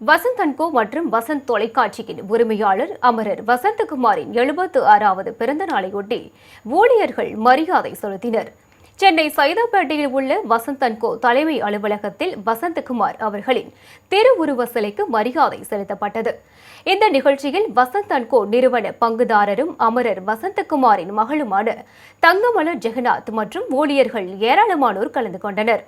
வசந்த் மற்றும் வசந்த் தொலைக்காட்சியின் உரிமையாளர் அமரர் வசந்தகுமாரின் 76வது பிறந்த நாளையொட்டி ஊழியர்கள் மரியாதை செலுத்தினர். சென்னை சைதாப்பேட்டையில் உள்ள வசந்த் தலைமை அலுவலகத்தில் வசந்தகுமார் அவர்களின் திருவுருவ சிலைக்கு மரியாதை செலுத்தப்பட்டது. இந்த நிகழ்ச்சியில் வசந்த் நிறுவன பங்குதாரரும் அமரர் வசந்தகுமாரின் மகளுமான தங்கமலர் ஜெகநாத் மற்றும் ஊழியர்கள் ஏராளமானோர் கலந்து கொண்டனர்.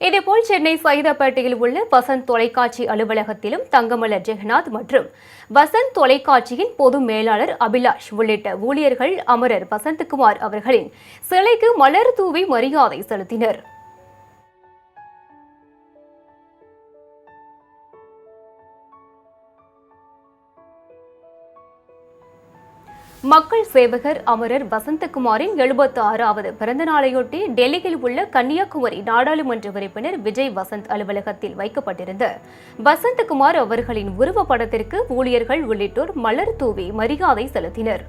இதேபோல் சென்னை சைதாப்பேட்டையில் உள்ள வசந்த் தொலைக்காட்சி அலுவலகத்திலும் தங்கமலர் ஜெகநாத் மற்றும் வசந்த் தொலைக்காட்சியின் பொது மேலாளர் அபிலாஷ் உள்ளிட்ட ஊழியர்கள் அமரர் வசந்தகுமார் அவர்களின் சிலைக்கு மலர் தூவி மரியாதை செலுத்தினர். மக்கள் சேவகர் அமரர் வசந்தகுமாரின் 76வது பிறந்த நாளையொட்டி டெல்லியில் உள்ள கன்னியாகுமரி நாடாளுமன்ற உறுப்பினர் விஜய் வசந்த் அலுவலகத்தில் வைக்கப்பட்டிருந்த வசந்தகுமார் அவர்களின் உருவப்படத்திற்கு ஊழியர்கள் உள்ளிட்டோர் மலர் தூவி மரியாதை செலுத்தினர்.